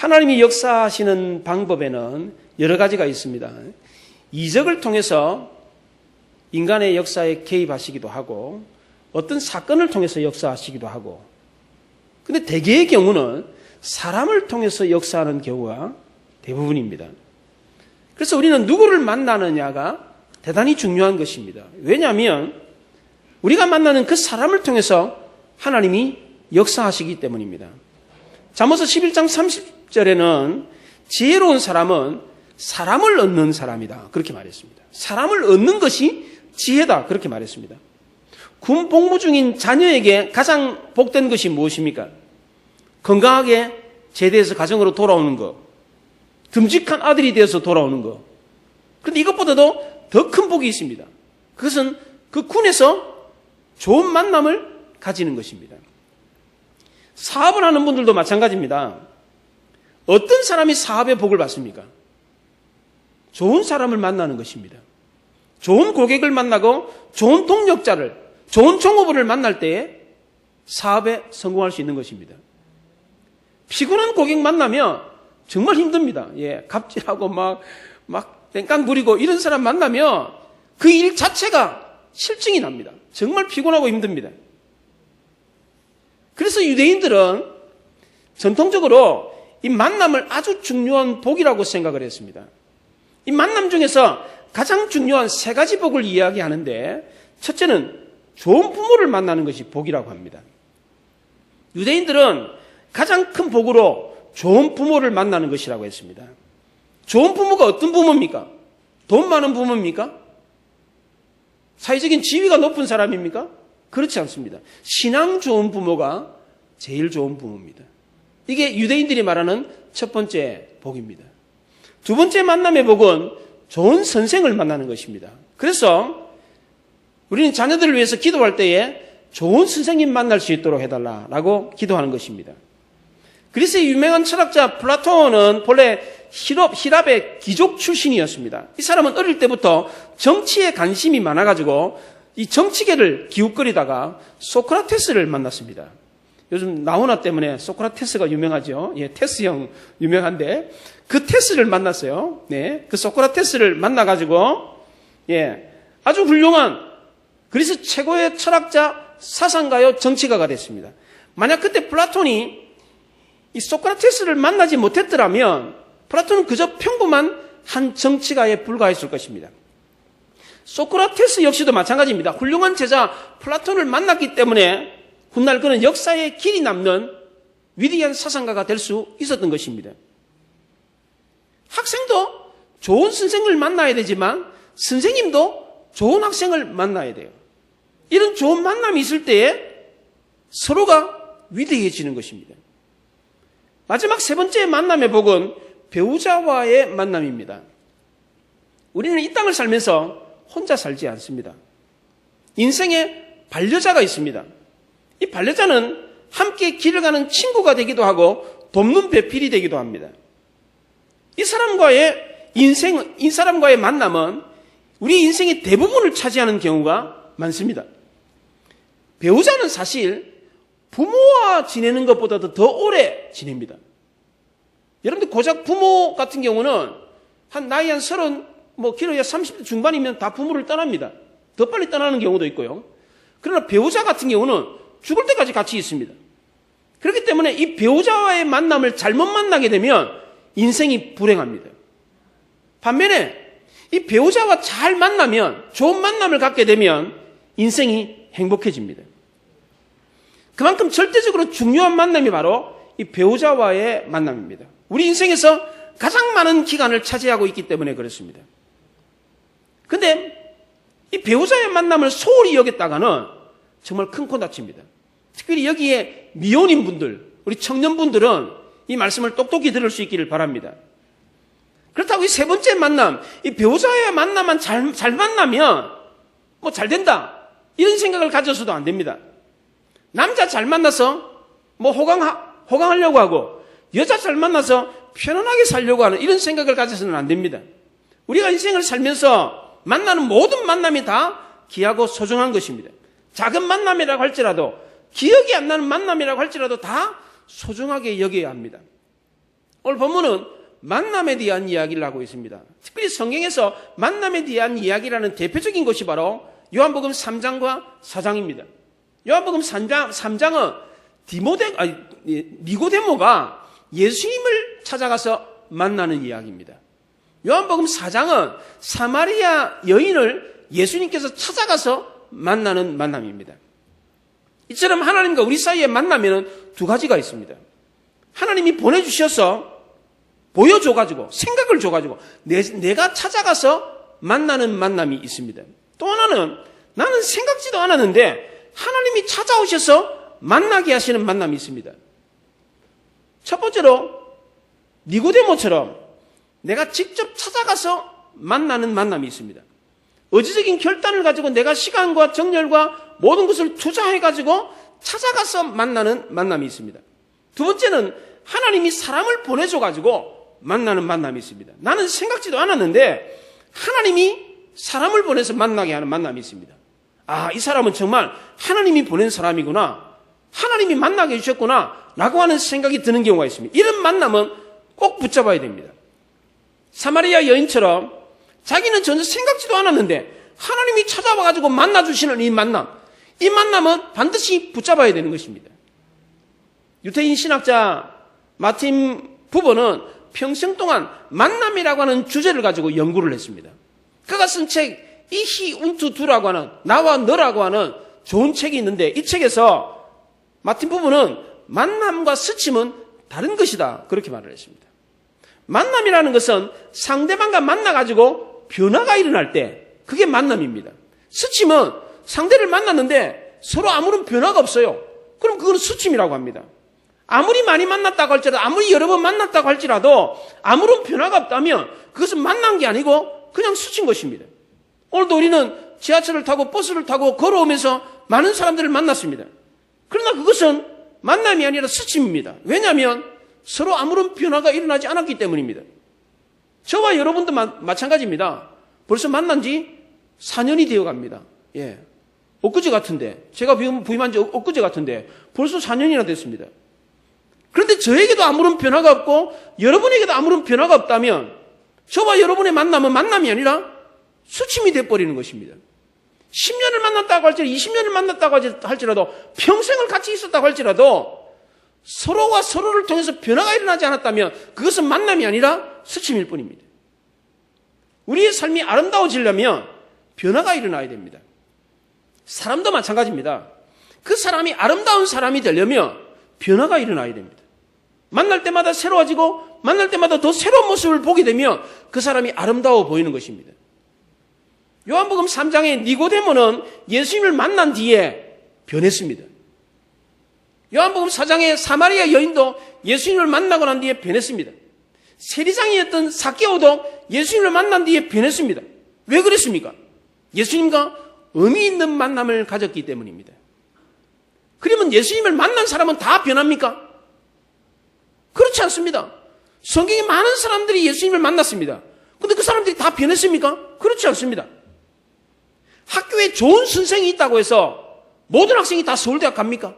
하나님이 역사하시는 방법에는 여러 가지가 있습니다. 이적을 통해서 인간의 역사에 개입하시기도 하고 어떤 사건을 통해서 역사하시기도 하고, 근데 대개의 경우는 사람을 통해서 역사하는 경우가 대부분입니다. 그래서 우리는 누구를 만나느냐가 대단히 중요한 것입니다. 왜냐하면 우리가 만나는 그 사람을 통해서 하나님이 역사하시기 때문입니다. 잠언서 11장 30절에는 지혜로운 사람은 사람을 얻는 사람이다, 그렇게 말했습니다. 사람을 얻는 것이 지혜다, 그렇게 말했습니다. 군 복무 중인 자녀에게 가장 복된 것이 무엇입니까? 건강하게 제대해서 가정으로 돌아오는 것, 듬직한 아들이 되어서 돌아오는 것. 그런데 이것보다도 더 큰 복이 있습니다. 그것은 그 군에서 좋은 만남을 가지는 것입니다. 사업을 하는 분들도 마찬가지입니다. 어떤 사람이 사업의 복을 받습니까? 좋은 사람을 만나는 것입니다. 좋은 고객을 만나고 좋은 동력자를, 좋은 종업원을 만날 때에 사업에 성공할 수 있는 것입니다. 피곤한 고객 만나면 정말 힘듭니다. 갑질하고 막 땡깡 부리고 이런 사람 만나면 그 일 자체가 실증이 납니다. 정말 피곤하고 힘듭니다. 그래서 유대인들은 전통적으로 이 만남을 아주 중요한 복이라고 생각을 했습니다. 이 만남 중에서 가장 중요한 세 가지 복을 이야기하는데, 첫째는 좋은 부모를 만나는 것이 복이라고 합니다. 유대인들은 가장 큰 복으로 좋은 부모를 만나는 것이라고 했습니다. 좋은 부모가 어떤 부모입니까? 돈 많은 부모입니까? 사회적인 지위가 높은 사람입니까? 그렇지 않습니다. 신앙 좋은 부모가 제일 좋은 부모입니다. 이게 유대인들이 말하는 첫 번째 복입니다. 두 번째 만남의 복은 좋은 선생을 만나는 것입니다. 그래서 우리는 자녀들을 위해서 기도할 때에 좋은 선생님 만날 수 있도록 해달라고 기도하는 것입니다. 그리스의 유명한 철학자 플라톤은 본래 히랍의 귀족 출신이었습니다. 이 사람은 어릴 때부터 정치에 관심이 많아가지고 이 정치계를 기웃거리다가 소크라테스를 만났습니다. 요즘 나훈아 때문에 소크라테스가 유명하죠. 테스형 유명한데 그 테스를 만났어요. 그 소크라테스를 만나가지고 아주 훌륭한 그리스 최고의 철학자, 사상가요, 정치가가 됐습니다. 만약 그때 플라톤이 이 소크라테스를 만나지 못했더라면 플라톤은 그저 평범한 한 정치가에 불과했을 것입니다. 소크라테스 역시도 마찬가지입니다. 훌륭한 제자 플라톤을 만났기 때문에 훗날 그는 역사에 길이 남는 위대한 사상가가 될 수 있었던 것입니다. 학생도 좋은 선생을 만나야 되지만 선생님도 좋은 학생을 만나야 돼요. 이런 좋은 만남이 있을 때에 서로가 위대해지는 것입니다. 마지막 세 번째 만남의 복은 배우자와의 만남입니다. 우리는 이 땅을 살면서 혼자 살지 않습니다. 인생에 반려자가 있습니다. 이 반려자는 함께 길을 가는 친구가 되기도 하고 돕는 배필이 되기도 합니다. 이 사람과의 만남은 우리 인생의 대부분을 차지하는 경우가 많습니다. 배우자는 사실 부모와 지내는 것보다도 더 오래 지냅니다. 여러분들 고작 부모 같은 경우는 나이 한 30, 길어야 30대 중반이면 다 부모를 떠납니다. 더 빨리 떠나는 경우도 있고요. 그러나 배우자 같은 경우는 죽을 때까지 같이 있습니다. 그렇기 때문에 이 배우자와의 만남을 잘못 만나게 되면 인생이 불행합니다. 반면에 이 배우자와 잘 만나면, 좋은 만남을 갖게 되면 인생이 행복해집니다. 그만큼 절대적으로 중요한 만남이 바로 이 배우자와의 만남입니다. 우리 인생에서 가장 많은 기간을 차지하고 있기 때문에 그렇습니다. 근데 이 배우자의 만남을 소홀히 여겼다가는 정말 큰 코 다칩니다. 특별히 여기에 미혼인 분들, 우리 청년분들은 이 말씀을 똑똑히 들을 수 있기를 바랍니다. 그렇다고 이 세 번째 만남, 이 배우자의 만남만 잘 만나면 잘 된다, 이런 생각을 가져서도 안 됩니다. 남자 잘 만나서 호강하려고 하고 여자 잘 만나서 편안하게 살려고 하는 이런 생각을 가져서는 안 됩니다. 우리가 인생을 살면서 만나는 모든 만남이 다 귀하고 소중한 것입니다. 작은 만남이라고 할지라도, 기억이 안 나는 만남이라고 할지라도 다 소중하게 여겨야 합니다. 오늘 본문은 만남에 대한 이야기를 하고 있습니다. 특별히 성경에서 만남에 대한 이야기라는 대표적인 것이 바로 요한복음 3장과 4장입니다. 요한복음 3장은 니고데모가 예수님을 찾아가서 만나는 이야기입니다. 요한복음 4장은 사마리아 여인을 예수님께서 찾아가서 만나는 만남입니다. 이처럼 하나님과 우리 사이의 만남에는 두 가지가 있습니다. 하나님이 보내주셔서 보여줘가지고 생각을 줘가지고 내가 찾아가서 만나는 만남이 있습니다. 또 하나는 나는 생각지도 않았는데 하나님이 찾아오셔서 만나게 하시는 만남이 있습니다. 첫 번째로 니고데모처럼 내가 직접 찾아가서 만나는 만남이 있습니다. 의지적인 결단을 가지고 내가 시간과 정열과 모든 것을 투자해가지고 찾아가서 만나는 만남이 있습니다. 두 번째는 하나님이 사람을 보내줘가지고 만나는 만남이 있습니다. 나는 생각지도 않았는데 하나님이 사람을 보내서 만나게 하는 만남이 있습니다. 아, 이 사람은 정말 하나님이 보낸 사람이구나. 하나님이 만나게 해주셨구나. 라고 하는 생각이 드는 경우가 있습니다. 이런 만남은 꼭 붙잡아야 됩니다. 사마리아 여인처럼 자기는 전혀 생각지도 않았는데 하나님이 찾아와가지고 만나주시는 이 만남은 반드시 붙잡아야 되는 것입니다. 유태인 신학자 마틴 부버는 평생 동안 만남이라고 하는 주제를 가지고 연구를 했습니다. 그가 쓴 책 이히 운투 두라고 하는 나와 너라고 하는 좋은 책이 있는데 이 책에서 마틴 부버는 만남과 스침은 다른 것이다 그렇게 말을 했습니다. 만남이라는 것은 상대방과 만나가지고 변화가 일어날 때 그게 만남입니다. 스침은 상대를 만났는데 서로 아무런 변화가 없어요. 그럼 그건 스침이라고 합니다. 아무리 많이 만났다고 할지라도 아무리 여러 번 만났다고 할지라도 아무런 변화가 없다면 그것은 만난 게 아니고 그냥 스친 것입니다. 오늘도 우리는 지하철을 타고 버스를 타고 걸어오면서 많은 사람들을 만났습니다. 그러나 그것은 만남이 아니라 스침입니다. 왜냐하면 서로 아무런 변화가 일어나지 않았기 때문입니다. 저와 여러분도 마찬가지입니다. 벌써 만난 지 4년이 되어 갑니다. 예. 엊그제 같은데, 제가 부임한 지 엊그제 같은데 벌써 4년이나 됐습니다. 그런데 저에게도 아무런 변화가 없고 여러분에게도 아무런 변화가 없다면 저와 여러분의 만남은 만남이 아니라 수침이 돼버리는 것입니다. 10년을 만났다고 할지라도 20년을 만났다고 할지라도 평생을 같이 있었다고 할지라도 서로와 서로를 통해서 변화가 일어나지 않았다면 그것은 만남이 아니라 스침일 뿐입니다. 우리의 삶이 아름다워지려면 변화가 일어나야 됩니다. 사람도 마찬가지입니다. 그 사람이 아름다운 사람이 되려면 변화가 일어나야 됩니다. 만날 때마다 새로워지고 만날 때마다 더 새로운 모습을 보게 되면 그 사람이 아름다워 보이는 것입니다. 요한복음 3장의 니고데모는 예수님을 만난 뒤에 변했습니다. 요한복음 4장의 사마리아 여인도 예수님을 만나고 난 뒤에 변했습니다. 세리장이었던 삭개오도 예수님을 만난 뒤에 변했습니다. 왜 그랬습니까? 예수님과 의미 있는 만남을 가졌기 때문입니다. 그러면 예수님을 만난 사람은 다 변합니까? 그렇지 않습니다. 성경에 많은 사람들이 예수님을 만났습니다. 그런데 그 사람들이 다 변했습니까? 그렇지 않습니다. 학교에 좋은 선생이 있다고 해서 모든 학생이 다 서울대학 갑니까?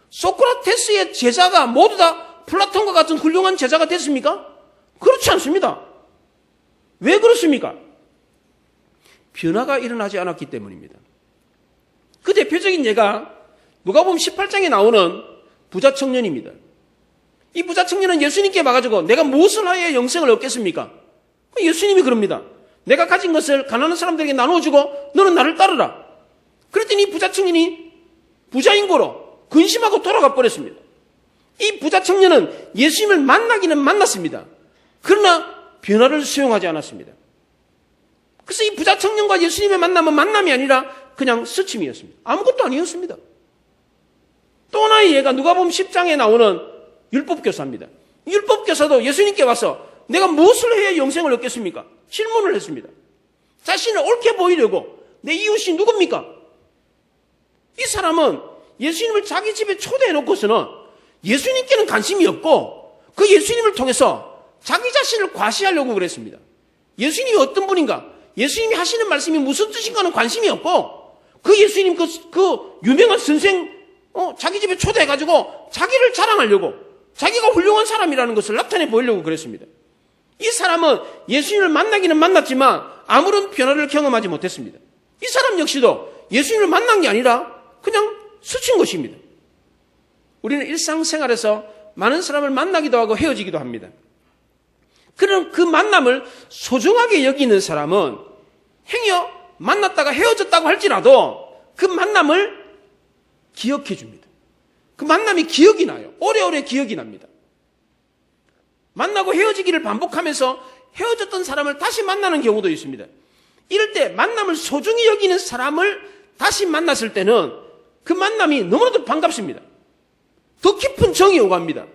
소크라테스의 제자가 모두 다 플라톤과 같은 훌륭한 제자가 됐습니까? 그렇지 않습니다. 왜 그렇습니까? 변화가 일어나지 않았기 때문입니다. 그 대표적인 예가 누가복음 18장에 나오는 부자 청년입니다. 이 부자 청년은 예수님께 와가지고 내가 무엇을 하여야 영생을 얻겠습니까? 예수님이 그럽니다. 내가 가진 것을 가난한 사람들에게 나누어주고 너는 나를 따르라. 그랬더니 이 부자 청년이 부자인 거로 근심하고 돌아가 버렸습니다. 이 부자 청년은 예수님을 만나기는 만났습니다. 그러나 변화를 수용하지 않았습니다. 그래서 이 부자 청년과 예수님의 만남은 만남이 아니라 그냥 스침이었습니다. 아무것도 아니었습니다. 또 하나의 예가 누가복음 10장에 나오는 율법교사입니다. 율법교사도 예수님께 와서 내가 무엇을 해야 영생을 얻겠습니까? 질문을 했습니다. 자신을 옳게 보이려고 내 이웃이 누굽니까? 이 사람은 예수님을 자기 집에 초대해놓고서는 예수님께는 관심이 없고 그 예수님을 통해서 자기 자신을 과시하려고 그랬습니다. 예수님이 어떤 분인가? 예수님이 하시는 말씀이 무슨 뜻인가는 관심이 없고 그 예수님 그 유명한 선생 자기 집에 초대해가지고 자기를 자랑하려고 자기가 훌륭한 사람이라는 것을 나타내 보이려고 그랬습니다. 이 사람은 예수님을 만나기는 만났지만 아무런 변화를 경험하지 못했습니다. 이 사람 역시도 예수님을 만난 게 아니라 그냥 스친 것입니다. 우리는 일상생활에서 많은 사람을 만나기도 하고 헤어지기도 합니다. 그런 그 만남을 소중하게 여기는 사람은 행여 만났다가 헤어졌다고 할지라도 그 만남을 기억해 줍니다. 그 만남이 기억이 나요. 오래오래 기억이 납니다. 만나고 헤어지기를 반복하면서 헤어졌던 사람을 다시 만나는 경우도 있습니다. 이럴 때 만남을 소중히 여기는 사람을 다시 만났을 때는 그 만남이 너무나도 반갑습니다. 더 깊은 정이 오갑니다.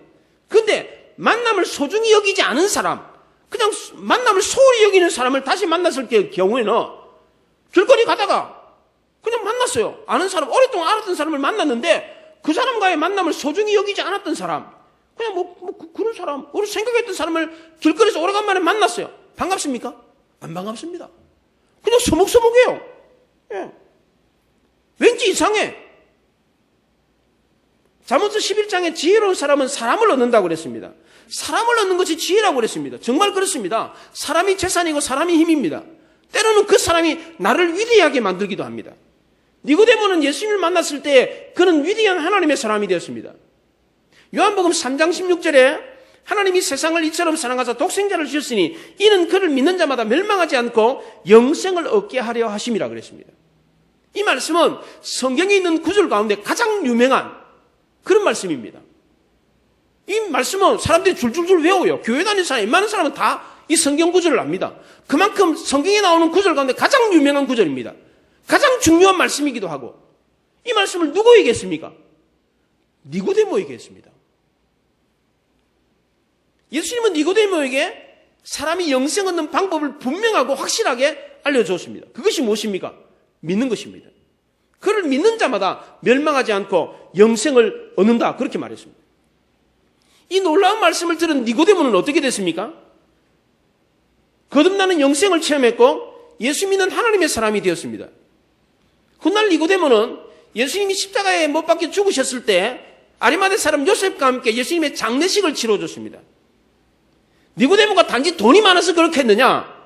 그런데 만남을 소중히 여기지 않은 사람, 그냥 만남을 소홀히 여기는 사람을 다시 만났을 경우에는 길거리 가다가 그냥 만났어요. 아는 사람, 오랫동안 알았던 사람을 만났는데 그 사람과의 만남을 소중히 여기지 않았던 사람, 그냥 그런 사람, 우리 생각했던 사람을 길거리에서 오래간만에 만났어요. 반갑습니까? 안 반갑습니다. 그냥 서먹서먹해요. 예. 왠지 이상해. 잠언서 11장에 지혜로운 사람은 사람을 얻는다고 그랬습니다. 사람을 얻는 것이 지혜라고 그랬습니다. 정말 그렇습니다. 사람이 재산이고 사람이 힘입니다. 때로는 그 사람이 나를 위대하게 만들기도 합니다. 니고데모는 예수님을 만났을 때 그는 위대한 하나님의 사람이 되었습니다. 요한복음 3장 16절에 하나님이 세상을 이처럼 사랑하사 독생자를 주셨으니 이는 그를 믿는 자마다 멸망하지 않고 영생을 얻게 하려 하심이라 그랬습니다. 이 말씀은 성경에 있는 구절 가운데 가장 유명한 그런 말씀입니다. 이 말씀은 사람들이 줄줄줄 외워요. 교회 다니는 사람, 웬만한 사람은 다 이 성경 구절을 압니다. 그만큼 성경에 나오는 구절 가운데 가장 유명한 구절입니다. 가장 중요한 말씀이기도 하고 이 말씀을 누구에게 했습니까? 니고데모에게 했습니다. 예수님은 니고데모에게 사람이 영생 얻는 방법을 분명하고 확실하게 알려주었습니다. 그것이 무엇입니까? 믿는 것입니다. 그를 믿는 자마다 멸망하지 않고 영생을 얻는다. 그렇게 말했습니다. 이 놀라운 말씀을 들은 니고데모는 어떻게 됐습니까? 거듭나는 영생을 체험했고 예수 믿는 하나님의 사람이 되었습니다. 훗날 니고데모는 예수님이 십자가에 못 박혀 죽으셨을 때 아리마대 사람 요셉과 함께 예수님의 장례식을 치러줬습니다. 니고데모가 단지 돈이 많아서 그렇게 했느냐?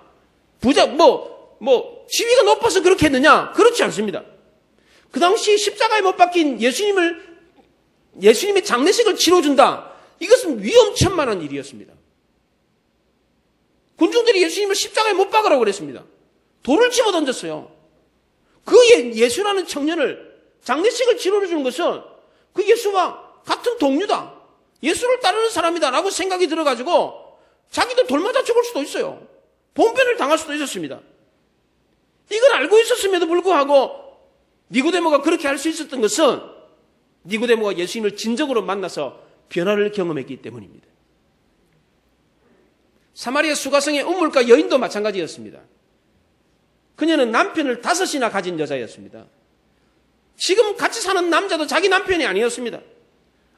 지위가 높아서 그렇게 했느냐? 그렇지 않습니다. 그 당시 십자가에 못 박힌 예수님의 장례식을 치러준다. 이것은 위험천만한 일이었습니다. 군중들이 예수님을 십자가에 못 박으라고 그랬습니다. 돌을 집어던졌어요. 그 예수라는 청년을 장례식을 치러주는 것은 그 예수와 같은 동료다. 예수를 따르는 사람이다 라고 생각이 들어가지고 자기도 돌 맞아 죽을 수도 있어요. 본변을 당할 수도 있었습니다. 이걸 알고 있었음에도 불구하고 니고데모가 그렇게 할 수 있었던 것은 니고데모가 예수님을 진정으로 만나서 변화를 경험했기 때문입니다. 사마리아 수가성의 우물가 여인도 마찬가지였습니다. 그녀는 남편을 5이나 가진 여자였습니다. 지금 같이 사는 남자도 자기 남편이 아니었습니다.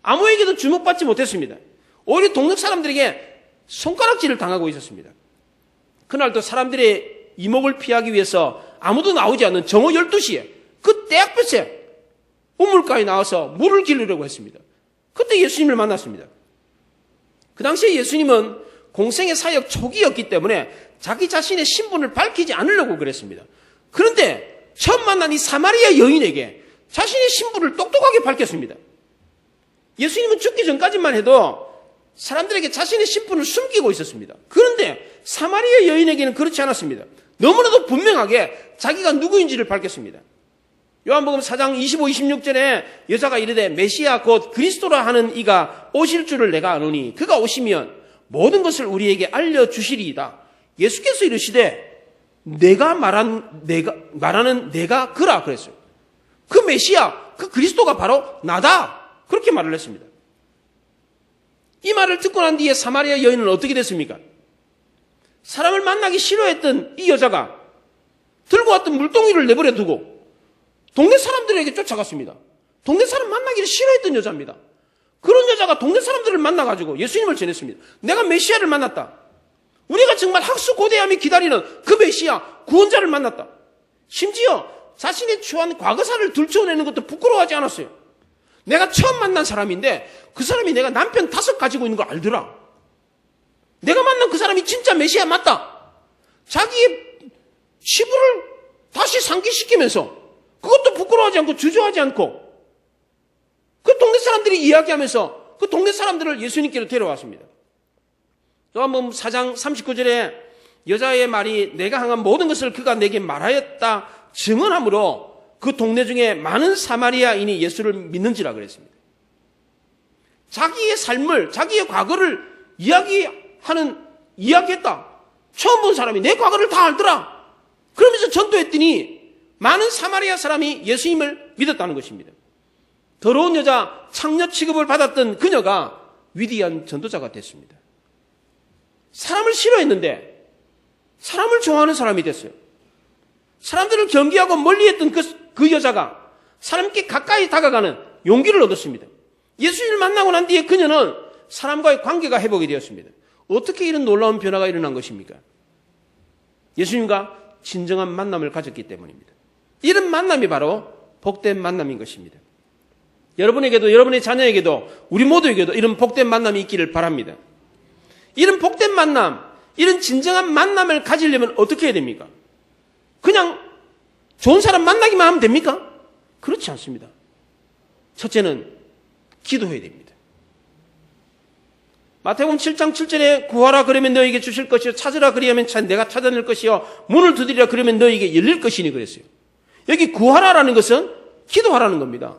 아무에게도 주목받지 못했습니다. 오히려 동네 사람들에게 손가락질을 당하고 있었습니다. 그날도 사람들의 이목을 피하기 위해서 아무도 나오지 않는 정오 12시에 그 때약볕에 우물가에 나와서 물을 기르려고 했습니다. 그때 예수님을 만났습니다. 그 당시에 예수님은 공생의 사역 초기였기 때문에 자기 자신의 신분을 밝히지 않으려고 그랬습니다. 그런데 처음 만난 이 사마리아 여인에게 자신의 신분을 똑똑하게 밝혔습니다. 예수님은 죽기 전까지만 해도 사람들에게 자신의 신분을 숨기고 있었습니다. 그런데 사마리아 여인에게는 그렇지 않았습니다. 너무나도 분명하게 자기가 누구인지를 밝혔습니다. 요한복음 4장 25, 26절에 여자가 이르되 메시아 곧 그리스도라 하는 이가 오실 줄을 내가 아노니 그가 오시면 모든 것을 우리에게 알려주시리이다. 예수께서 이르시되 내가 말하는 내가 그라 그랬어요. 그 메시아, 그 그리스도가 바로 나다. 그렇게 말을 했습니다. 이 말을 듣고 난 뒤에 사마리아 여인은 어떻게 됐습니까? 사람을 만나기 싫어했던 이 여자가 들고 왔던 물동이를 내버려 두고 동네 사람들에게 쫓아갔습니다. 동네 사람 만나기를 싫어했던 여자입니다. 그런 여자가 동네 사람들을 만나가지고 예수님을 전했습니다. 내가 메시아를 만났다. 우리가 정말 학수고대함이 기다리는 그 메시아, 구원자를 만났다. 심지어 자신의 추한 과거사를 들춰내는 것도 부끄러워하지 않았어요. 내가 처음 만난 사람인데 그 사람이 내가 남편 5 가지고 있는 걸 알더라. 내가 만난 그 사람이 진짜 메시아 맞다. 자기의 치부를 다시 상기시키면서 그것도 부끄러워하지 않고 주저하지 않고 그 동네 사람들이 이야기하면서 그 동네 사람들을 예수님께로 데려왔습니다. 또 한번 4장 39절에 여자의 말이 내가 행한 모든 것을 그가 내게 말하였다 증언함으로 그 동네 중에 많은 사마리아인이 예수를 믿는지라 그랬습니다. 자기의 삶을, 자기의 과거를 이야기했다. 처음 본 사람이 내 과거를 다 알더라. 그러면서 전도했더니 많은 사마리아 사람이 예수님을 믿었다는 것입니다. 더러운 여자 창녀 취급을 받았던 그녀가 위대한 전도자가 됐습니다. 사람을 싫어했는데 사람을 좋아하는 사람이 됐어요. 사람들을 경계하고 멀리했던 그 여자가 사람께 가까이 다가가는 용기를 얻었습니다. 예수님을 만나고 난 뒤에 그녀는 사람과의 관계가 회복이 되었습니다. 어떻게 이런 놀라운 변화가 일어난 것입니까? 예수님과 진정한 만남을 가졌기 때문입니다. 이런 만남이 바로 복된 만남인 것입니다. 여러분에게도 여러분의 자녀에게도 우리 모두에게도 이런 복된 만남이 있기를 바랍니다. 이런 복된 만남, 이런 진정한 만남을 가지려면 어떻게 해야 됩니까? 그냥 좋은 사람 만나기만 하면 됩니까? 그렇지 않습니다. 첫째는 기도해야 됩니다. 마태복음 7장 7절에 구하라 그러면 너에게 주실 것이요 찾으라 그리하면 내가 찾아낼 것이요 문을 두드리라 그러면 너에게 열릴 것이니 그랬어요. 여기 구하라라는 것은 기도하라는 겁니다.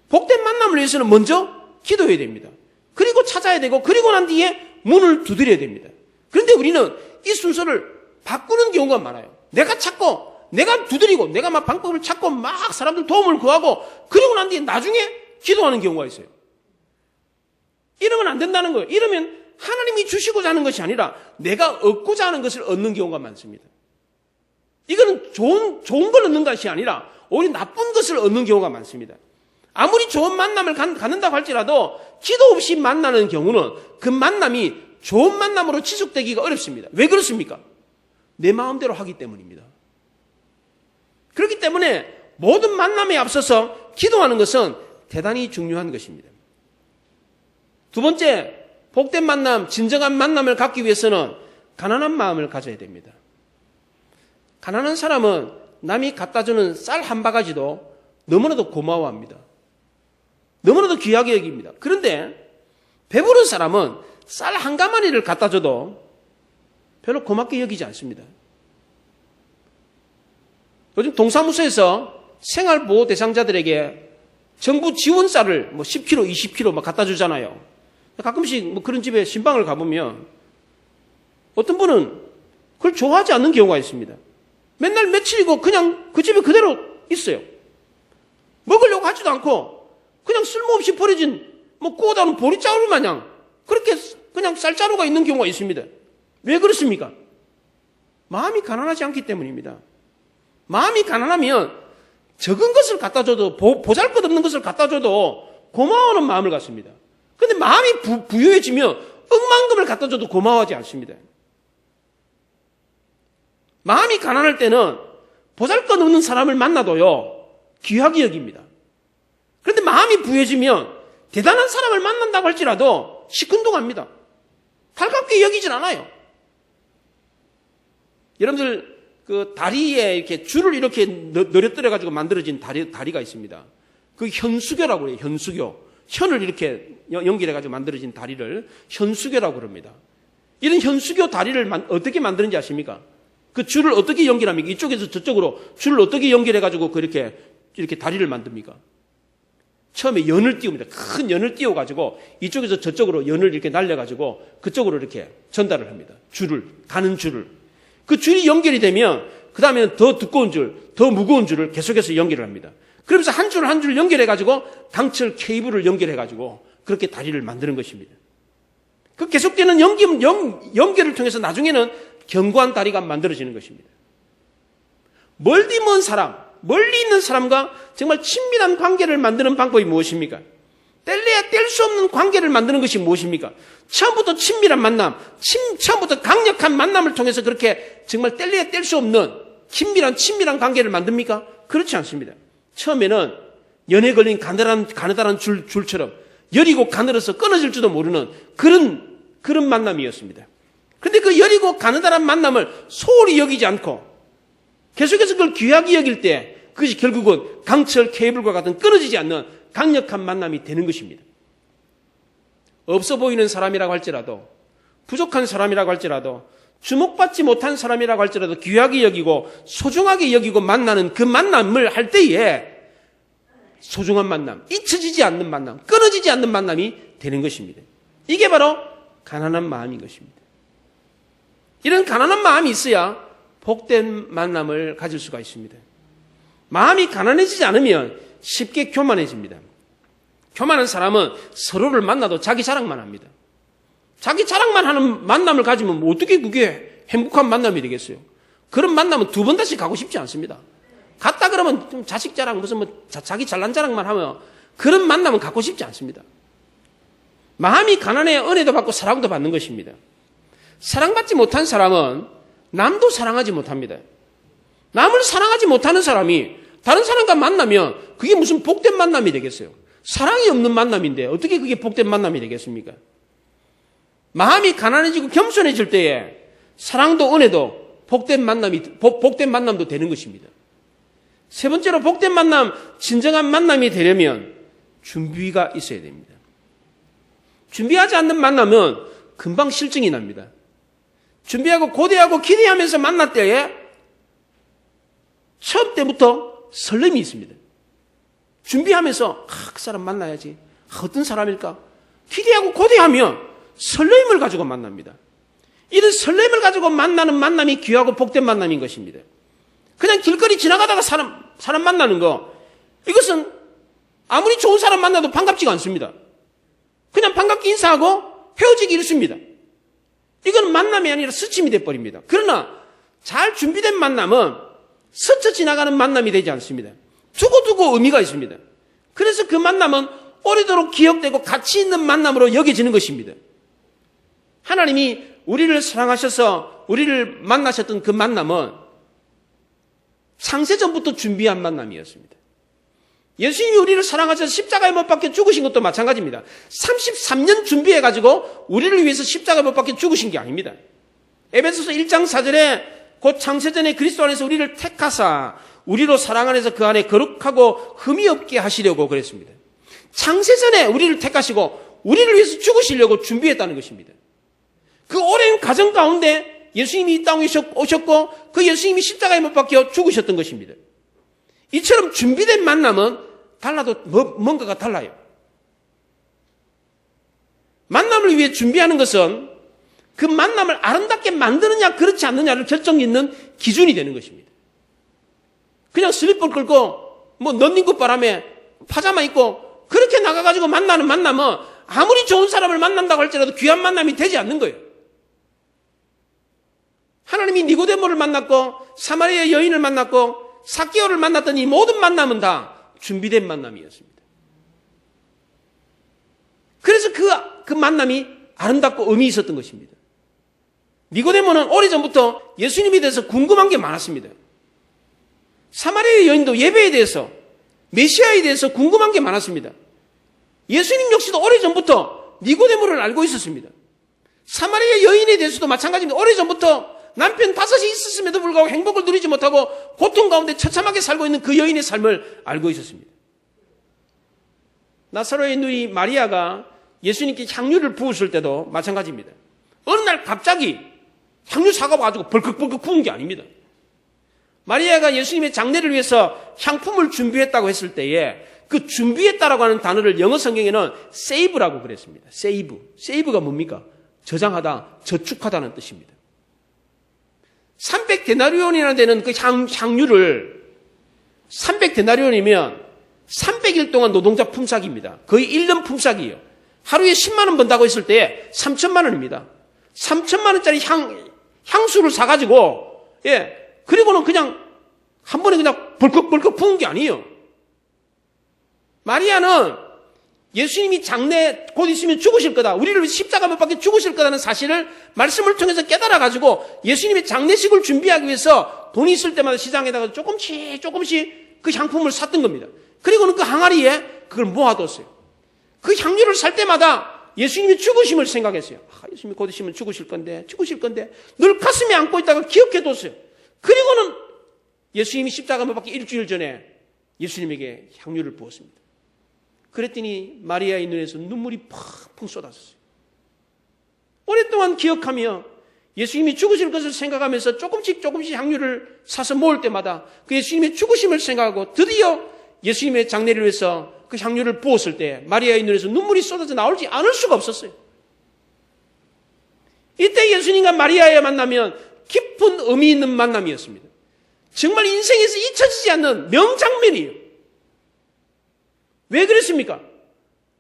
복된 만남을 위해서는 먼저 기도해야 됩니다. 그리고 찾아야 되고 그리고 난 뒤에 문을 두드려야 됩니다. 그런데 우리는 이 순서를 바꾸는 경우가 많아요. 내가 찾고 내가 두드리고 내가 막 방법을 찾고 막 사람들 도움을 구하고 그리고 난 뒤에 나중에 기도하는 경우가 있어요. 이러면 안 된다는 거예요. 이러면 하나님이 주시고자 하는 것이 아니라 내가 얻고자 하는 것을 얻는 경우가 많습니다. 이거는 좋은 걸 얻는 것이 아니라 오히려 나쁜 것을 얻는 경우가 많습니다. 아무리 좋은 만남을 갖는다고 할지라도 기도 없이 만나는 경우는 그 만남이 좋은 만남으로 지속되기가 어렵습니다. 왜 그렇습니까? 내 마음대로 하기 때문입니다. 그렇기 때문에 모든 만남에 앞서서 기도하는 것은 대단히 중요한 것입니다. 두 번째, 복된 만남, 진정한 만남을 갖기 위해서는 가난한 마음을 가져야 됩니다. 가난한 사람은 남이 갖다주는 쌀 한 바가지도 너무나도 고마워합니다. 너무나도 귀하게 여깁니다. 그런데 배부른 사람은 쌀 한 가마니를 갖다줘도 별로 고맙게 여기지 않습니다. 요즘 동사무소에서 생활보호 대상자들에게 정부 지원 쌀을 10kg, 20kg 막 갖다 주잖아요. 가끔씩 그런 집에 신방을 가보면 어떤 분은 그걸 좋아하지 않는 경우가 있습니다. 맨날 며칠이고 그냥 그 집에 그대로 있어요. 먹으려고 하지도 않고 그냥 쓸모없이 버려진 구워다 놓은 보리자루 마냥 그렇게 그냥 쌀자루가 있는 경우가 있습니다. 왜 그렇습니까? 마음이 가난하지 않기 때문입니다. 마음이 가난하면 적은 것을 갖다 줘도 보잘것없는 것을 갖다 줘도 고마워하는 마음을 갖습니다. 그런데 마음이 부유해지면 억만금을 갖다 줘도 고마워하지 않습니다. 마음이 가난할 때는 보잘것없는 사람을 만나도요 귀하게 여깁니다. 그런데 마음이 부유해지면 대단한 사람을 만난다고 할지라도 시큰둥합니다. 달갑게 여기진 않아요. 여러분들 그 다리에 이렇게 줄을 이렇게 늘어뜨려 가지고 만들어진 다리가 있습니다. 그 현수교라고 해요. 현수교. 현을 이렇게 연결해 가지고 만들어진 다리를 현수교라고 그럽니다. 이런 현수교 다리를 어떻게 만드는지 아십니까? 그 줄을 어떻게 연결합니까? 이쪽에서 저쪽으로 줄을 어떻게 연결해 가지고 이렇게 다리를 만듭니까? 처음에 연을 띄웁니다. 큰 연을 띄워 가지고 이쪽에서 저쪽으로 연을 이렇게 날려 가지고 그쪽으로 이렇게 전달을 합니다. 가는 줄을. 그 줄이 연결이 되면 그 다음에는 더 두꺼운 줄, 더 무거운 줄을 계속해서 연결을 합니다. 그러면서 한 줄 한 줄 연결해 가지고 강철 케이블을 연결해 가지고 그렇게 다리를 만드는 것입니다. 그 계속되는 연결을 통해서 나중에는 견고한 다리가 만들어지는 것입니다. 멀리 먼 사람, 멀리 있는 사람과 정말 친밀한 관계를 만드는 방법이 무엇입니까? 뗄래야 뗄 수 없는 관계를 만드는 것이 무엇입니까? 처음부터 친밀한 만남, 처음부터 강력한 만남을 통해서 그렇게 정말 뗄래야 뗄 수 없는 친밀한 관계를 만듭니까? 그렇지 않습니다. 처음에는 연에 걸린 가느다란 줄처럼 여리고 가늘어서 끊어질지도 모르는 그런 만남이었습니다. 그런데 그 여리고 가느다란 만남을 소홀히 여기지 않고 계속해서 그걸 귀하게 여길 때 그것이 결국은 강철 케이블과 같은 끊어지지 않는 강력한 만남이 되는 것입니다. 없어 보이는 사람이라고 할지라도, 부족한 사람이라고 할지라도, 주목받지 못한 사람이라고 할지라도 귀하게 여기고 소중하게 여기고 만나는 그 만남을 할 때에 소중한 만남, 잊혀지지 않는 만남, 끊어지지 않는 만남이 되는 것입니다. 이게 바로 가난한 마음인 것입니다. 이런 가난한 마음이 있어야 복된 만남을 가질 수가 있습니다. 마음이 가난해지지 않으면 쉽게 교만해집니다. 교만한 사람은 서로를 만나도 자기 자랑만 합니다. 자기 자랑만 하는 만남을 가지면 어떻게 그게 행복한 만남이 되겠어요? 그런 만남은 두 번 다시 가고 싶지 않습니다. 갔다 그러면 좀 자식 자랑, 무슨 자기 잘난 자랑만 하면 그런 만남은 갖고 싶지 않습니다. 마음이 가난해야 은혜도 받고 사랑도 받는 것입니다. 사랑받지 못한 사람은 남도 사랑하지 못합니다. 남을 사랑하지 못하는 사람이 다른 사람과 만나면 그게 무슨 복된 만남이 되겠어요? 사랑이 없는 만남인데 어떻게 그게 복된 만남이 되겠습니까? 마음이 가난해지고 겸손해질 때에 사랑도 은혜도 복된 만남도 되는 것입니다. 세 번째로 복된 만남, 진정한 만남이 되려면 준비가 있어야 됩니다. 준비하지 않는 만남은 금방 실증이 납니다. 준비하고 고대하고 기대하면서 만날 때에 처음 때부터 설렘이 있습니다. 준비하면서 그 사람 만나야지. 어떤 사람일까? 기대하고 고대하면 설렘을 가지고 만납니다. 이런 설렘을 가지고 만나는 만남이 귀하고 복된 만남인 것입니다. 그냥 길거리 지나가다가 사람 만나는 거, 이것은 아무리 좋은 사람 만나도 반갑지가 않습니다. 그냥 반갑게 인사하고 헤어지기 이렇습니다. 이건 만남이 아니라 스침이 돼버립니다. 그러나 잘 준비된 만남은 스쳐 지나가는 만남이 되지 않습니다. 두고두고 의미가 있습니다. 그래서 그 만남은 오래도록 기억되고 가치 있는 만남으로 여겨지는 것입니다. 하나님이 우리를 사랑하셔서 우리를 만나셨던 그 만남은 창세전부터 준비한 만남이었습니다. 예수님이 우리를 사랑하셔서 십자가에 못 박혀 죽으신 것도 마찬가지입니다. 33년 준비해가지고 우리를 위해서 십자가에 못 박혀 죽으신 게 아닙니다. 에베소서 1장 4절에 곧 창세전에 그리스도 안에서 우리를 택하사 우리로 사랑 안에서 그 안에 거룩하고 흠이 없게 하시려고 그랬습니다. 창세전에 우리를 택하시고 우리를 위해서 죽으시려고 준비했다는 것입니다. 그 오랜 과정 가운데 예수님이 이 땅에 오셨고 그 예수님이 십자가에 못 박혀 죽으셨던 것입니다. 이처럼 준비된 만남은 달라도 뭔가가 달라요. 만남을 위해 준비하는 것은 그 만남을 아름답게 만드느냐 그렇지 않느냐를 결정짓는 기준이 되는 것입니다. 그냥 슬리퍼를 끌고 넌닝구 바람에 파자마 입고 그렇게 나가가지고 만나는 만남은 아무리 좋은 사람을 만난다고 할지라도 귀한 만남이 되지 않는 거예요. 하나님이 니고데모를 만났고 사마리아 여인을 만났고 삭개오를 만났던 이 모든 만남은 다 준비된 만남이었습니다. 그래서 그 만남이 아름답고 의미 있었던 것입니다. 니고데모는 오래전부터 예수님에 대해서 궁금한 게 많았습니다. 사마리아 여인도 예배에 대해서 메시아에 대해서 궁금한 게 많았습니다. 예수님 역시도 오래전부터 니고데모를 알고 있었습니다. 사마리아 여인에 대해서도 마찬가지입니다. 오래전부터 남편 5이 있었음에도 불구하고 행복을 누리지 못하고 고통 가운데 처참하게 살고 있는 그 여인의 삶을 알고 있었습니다. 나사로의 누이 마리아가 예수님께 향유를 부었을 때도 마찬가지입니다. 어느 날 갑자기 향유 사과가 가지고 벌컥벌컥 부은 게 아닙니다. 마리아가 예수님의 장례를 위해서 향품을 준비했다고 했을 때에 그 준비했다라고 하는 단어를 영어 성경에는 save라고 그랬습니다. save가 뭡니까? 저장하다, 저축하다는 뜻입니다. 300데나리온이라는 데는 그 향유를 300데나리온이면 300일 동안 노동자 품삯입니다. 거의 1년 품삯이에요. 하루에 10만 원 번다고 했을 때 3천만 원입니다. 3천만 원짜리 향수를 사가지고 그리고는 그냥 한 번에 그냥 벌컥벌컥 부은 게 아니에요. 마리아는 예수님이 장래 곧 있으면 죽으실 거다. 우리를 위해 십자가 못 박혀 죽으실 거다는 사실을 말씀을 통해서 깨달아가지고 예수님의 장례식을 준비하기 위해서 돈이 있을 때마다 시장에다가 조금씩 그 향품을 샀던 겁니다. 그리고는 그 항아리에 그걸 모아뒀어요. 그 향유를 살 때마다 예수님이 죽으심을 생각했어요. 예수님이 곧 있으면 죽으실 건데 늘 가슴에 안고 있다가 기억해뒀어요. 그리고는 예수님이 십자가 못 박기 일주일 전에 예수님에게 향유를 부었습니다. 그랬더니 마리아의 눈에서 눈물이 펑펑 쏟아졌어요. 오랫동안 기억하며 예수님이 죽으실 것을 생각하면서 조금씩 향유를 사서 모을 때마다 그 예수님의 죽으심을 생각하고 드디어 예수님의 장례를 위해서 그 향유를 부었을 때 마리아의 눈에서 눈물이 쏟아져 나오지 않을 수가 없었어요. 이때 예수님과 마리아의 만나면 깊은 의미 있는 만남이었습니다. 정말 인생에서 잊혀지지 않는 명장면이에요. 왜 그랬습니까?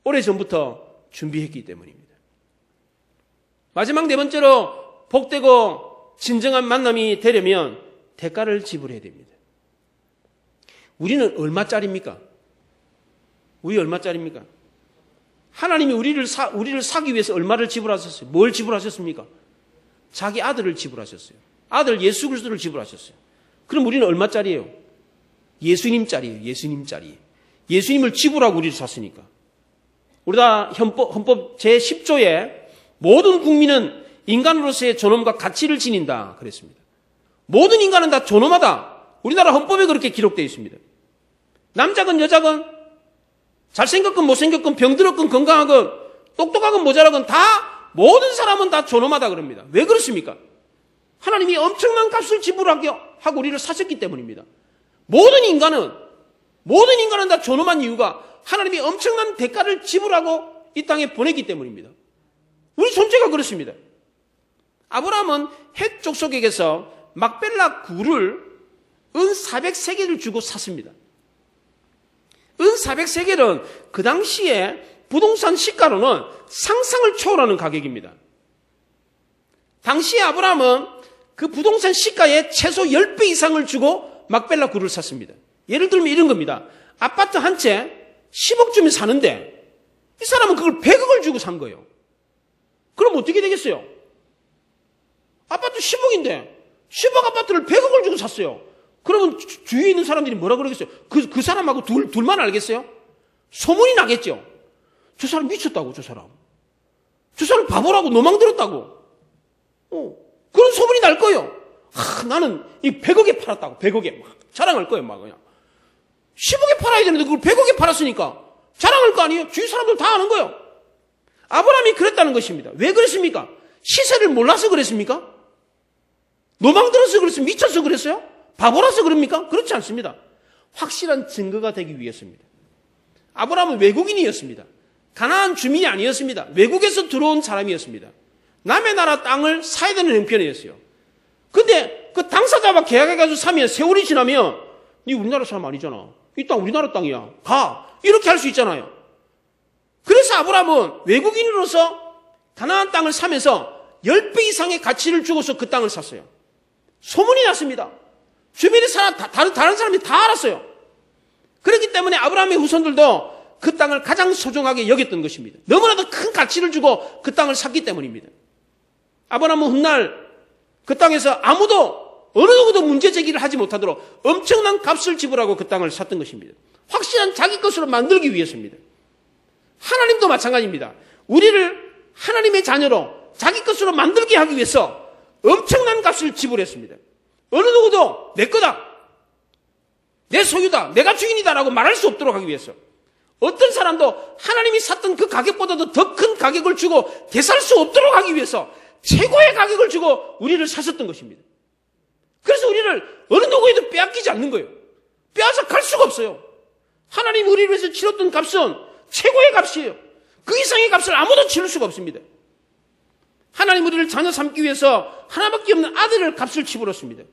오래전부터 준비했기 때문입니다. 마지막 네 번째로 복되고 진정한 만남이 되려면 대가를 지불해야 됩니다. 우리는 얼마짜리입니까? 우리 얼마짜리입니까? 하나님이 우리를 사기 위해서 얼마를 지불하셨어요? 뭘 지불하셨습니까? 자기 아들을 지불하셨어요. 아들 예수 그리스도를 지불하셨어요. 그럼 우리는 얼마짜리예요? 예수님짜리예요. 예수님짜리. 예수님을 지불하고 우리를 샀으니까. 우리가 헌법 제10조에 모든 국민은 인간으로서의 존엄과 가치를 지닌다 그랬습니다. 모든 인간은 다 존엄하다. 우리나라 헌법에 그렇게 기록되어 있습니다. 남자건 여자건 잘생겼건 못생겼건 병들었건 건강하건 똑똑하건 모자라건 다 모든 사람은 다 존엄하다 그럽니다. 왜 그렇습니까? 하나님이 엄청난 값을 지불하고 우리를 사셨기 때문입니다. 모든 인간은 다 존엄한 이유가 하나님이 엄청난 대가를 지불하고 이 땅에 보냈기 때문입니다. 우리 존재가 그렇습니다. 아브라함은 헷 족속에게서 막벨라 굴을 은 400세겔을 주고 샀습니다. 은 400세겔은 그 당시에 부동산 시가로는 상상을 초월하는 가격입니다. 당시에 아브라함은 그 부동산 시가의 최소 10배 이상을 주고 막벨라 굴을 샀습니다. 예를 들면 이런 겁니다. 아파트 한 채 10억 주면 사는데 이 사람은 그걸 100억을 주고 산 거예요. 그럼 어떻게 되겠어요? 아파트 10억인데 10억 아파트를 100억을 주고 샀어요. 그러면 주위에 있는 사람들이 뭐라 그러겠어요? 그 사람하고 둘만 알겠어요? 소문이 나겠죠. 저 사람 미쳤다고, 저 사람 바보라고, 노망 들었다고. 그런 소문이 날 거예요. 나는 이 100억에 팔았다고, 100억에 막 자랑할 거예요, 막 그냥. 10억에 팔아야 되는데 그걸 100억에 팔았으니까 자랑할 거 아니에요? 주위 사람들 다 아는 거예요. 아브라함이 그랬다는 것입니다. 왜 그랬습니까? 시세를 몰라서 그랬습니까? 노망 들어서 그랬어요? 미쳐서 그랬어요? 바보라서 그럽니까? 그렇지 않습니다. 확실한 증거가 되기 위해서입니다. 아브라함은 외국인이었습니다. 가나안 주민이 아니었습니다. 외국에서 들어온 사람이었습니다. 남의 나라 땅을 사야 되는 형편이었어요. 근데 그 당사자와 계약해가지고 사면 세월이 지나면 니 우리나라 사람 아니잖아. 이 땅 우리나라 땅이야. 가. 이렇게 할 수 있잖아요. 그래서 아브라함은 외국인으로서 가나안 땅을 사면서 10배 이상의 가치를 주고서 그 땅을 샀어요. 소문이 났습니다. 주변의 사람, 다른 사람이 다 알았어요. 그렇기 때문에 아브라함의 후손들도 그 땅을 가장 소중하게 여겼던 것입니다. 너무나도 큰 가치를 주고 그 땅을 샀기 때문입니다. 아브라함은 훗날 그 땅에서 어느 누구도 문제 제기를 하지 못하도록 엄청난 값을 지불하고 그 땅을 샀던 것입니다. 확실한 자기 것으로 만들기 위해서입니다. 하나님도 마찬가지입니다. 우리를 하나님의 자녀로 자기 것으로 만들게 하기 위해서 엄청난 값을 지불했습니다. 어느 누구도 내 거다, 내 소유다, 내가 주인이다라고 말할 수 없도록 하기 위해서 어떤 사람도 하나님이 샀던 그 가격보다도 더 큰 가격을 주고 되살 수 없도록 하기 위해서 최고의 가격을 주고 우리를 사셨던 것입니다. 그래서 우리를 어느 누구에도 빼앗기지 않는 거예요. 빼앗아 갈 수가 없어요. 하나님이 우리를 위해서 치렀던 값은 최고의 값이에요. 그 이상의 값을 아무도 치를 수가 없습니다. 하나님 우리를 자녀 삼기 위해서 하나밖에 없는 아들을 값을 치불었습니다.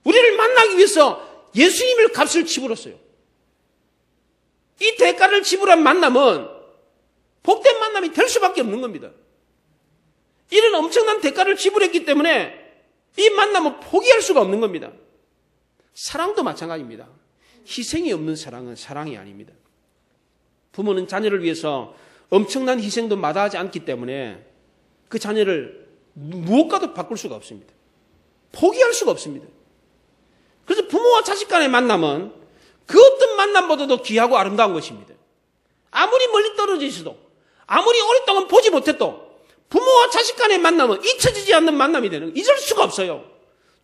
우리를 만나기 위해서 예수님을 값을 치불었어요. 이 대가를 지불한 만남은 복된 만남이 될 수밖에 없는 겁니다. 이런 엄청난 대가를 지불했기 때문에 이 만남은 포기할 수가 없는 겁니다. 사랑도 마찬가지입니다. 희생이 없는 사랑은 사랑이 아닙니다. 부모는 자녀를 위해서 엄청난 희생도 마다하지 않기 때문에 그 자녀를 무엇과도 바꿀 수가 없습니다. 포기할 수가 없습니다. 그래서 부모와 자식 간의 만남은 그 어떤 만남보다도 귀하고 아름다운 것입니다. 아무리 멀리 떨어져 있어도, 아무리 오랫동안 보지 못해도 부모와 자식 간의 만남은 잊혀지지 않는 만남이 되는, 잊을 수가 없어요.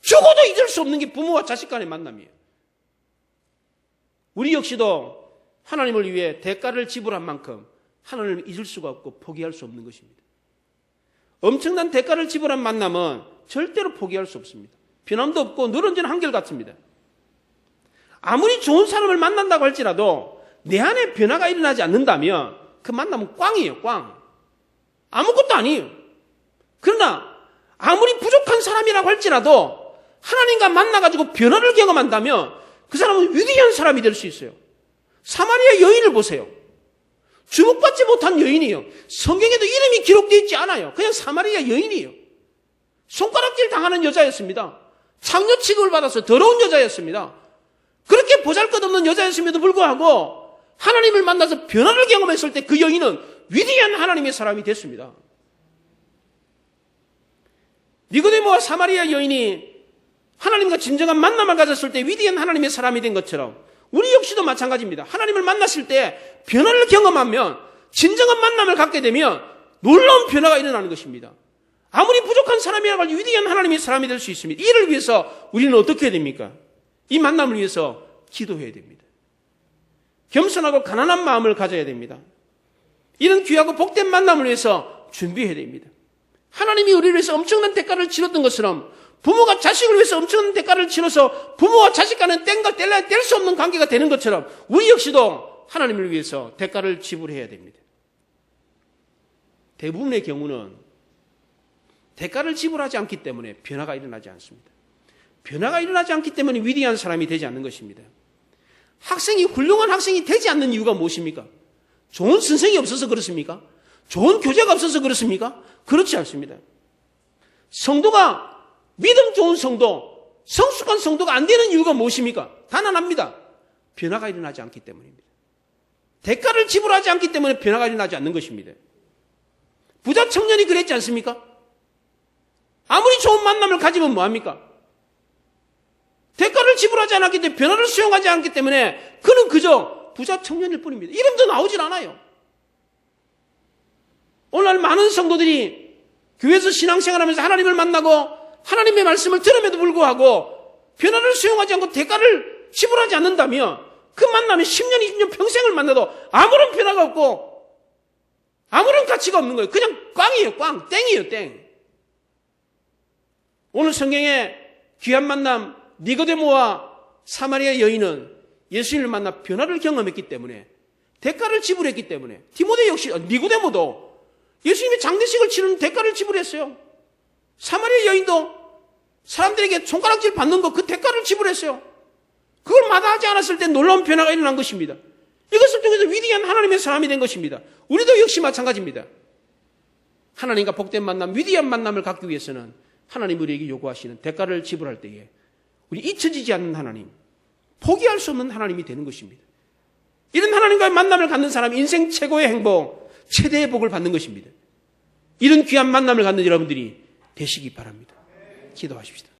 죽어도 잊을 수 없는 게 부모와 자식 간의 만남이에요. 우리 역시도 하나님을 위해 대가를 지불한 만큼 하나님을 잊을 수가 없고 포기할 수 없는 것입니다. 엄청난 대가를 지불한 만남은 절대로 포기할 수 없습니다. 변함도 없고 늘 언제나 한결같습니다. 아무리 좋은 사람을 만난다고 할지라도 내 안에 변화가 일어나지 않는다면 그 만남은 꽝이에요, 꽝. 아무것도 아니에요. 그러나 아무리 부족한 사람이라고 할지라도 하나님과 만나가지고 변화를 경험한다면 그 사람은 위대한 사람이 될 수 있어요. 사마리아 여인을 보세요. 주목받지 못한 여인이에요. 성경에도 이름이 기록되어 있지 않아요. 그냥 사마리아 여인이에요. 손가락질 당하는 여자였습니다. 창녀 취급을 받아서 더러운 여자였습니다. 그렇게 보잘것없는 여자였음에도 불구하고 하나님을 만나서 변화를 경험했을 때 그 여인은 위대한 하나님의 사람이 됐습니다. 니고데모와 사마리아 여인이 하나님과 진정한 만남을 가졌을 때 위대한 하나님의 사람이 된 것처럼 우리 역시도 마찬가지입니다. 하나님을 만났을 때 변화를 경험하면, 진정한 만남을 갖게 되면 놀라운 변화가 일어나는 것입니다. 아무리 부족한 사람이라고 할지 위대한 하나님의 사람이 될 수 있습니다. 이를 위해서 우리는 어떻게 해야 됩니까? 이 만남을 위해서 기도해야 됩니다. 겸손하고 가난한 마음을 가져야 됩니다. 이런 귀하고 복된 만남을 위해서 준비해야 됩니다. 하나님이 우리를 위해서 엄청난 대가를 치렀던 것처럼 부모가 자식을 위해서 엄청난 대가를 치러서 부모와 자식 간은 뗄 수 없는 관계가 되는 것처럼 우리 역시도 하나님을 위해서 대가를 지불해야 됩니다. 대부분의 경우는 대가를 지불하지 않기 때문에 변화가 일어나지 않습니다. 변화가 일어나지 않기 때문에 위대한 사람이 되지 않는 것입니다. 학생이 훌륭한 학생이 되지 않는 이유가 무엇입니까? 좋은 선생이 없어서 그렇습니까? 좋은 교재가 없어서 그렇습니까? 그렇지 않습니다. 성도가 믿음 좋은 성도, 성숙한 성도가 안 되는 이유가 무엇입니까? 단 하나입니다. 변화가 일어나지 않기 때문입니다. 대가를 지불하지 않기 때문에 변화가 일어나지 않는 것입니다. 부자 청년이 그랬지 않습니까? 아무리 좋은 만남을 가지면 뭐합니까? 대가를 지불하지 않았기 때문에 변화를 수용하지 않기 때문에 그는 그저 부자 청년일 뿐입니다. 이름도 나오질 않아요. 오늘날 많은 성도들이 교회에서 신앙생활하면서 하나님을 만나고 하나님의 말씀을 들음에도 불구하고 변화를 수용하지 않고 대가를 지불하지 않는다면 그 만남에 10년, 20년 평생을 만나도 아무런 변화가 없고 아무런 가치가 없는 거예요. 그냥 꽝이에요, 꽝. 땡이에요, 땡. 오늘 성경에 귀한 만남 니고데모와 사마리아 여인은 예수님을 만나 변화를 경험했기 때문에 대가를 지불했기 때문에 디모데 역시 니고데모도 예수님의 장례식을 치르는 대가를 지불했어요. 사마리아 여인도 사람들에게 손가락질 받는 거 그 대가를 지불했어요. 그걸 마다하지 않았을 때 놀라운 변화가 일어난 것입니다. 이것을 통해서 위대한 하나님의 사람이 된 것입니다. 우리도 역시 마찬가지입니다. 하나님과 복된 만남, 위대한 만남을 갖기 위해서는 하나님 우리에게 요구하시는 대가를 지불할 때에 우리 잊혀지지 않는 하나님, 포기할 수 없는 하나님이 되는 것입니다. 이런 하나님과의 만남을 갖는 사람이 인생 최고의 행복, 최대의 복을 받는 것입니다. 이런 귀한 만남을 갖는 여러분들이 되시기 바랍니다. 기도하십시다.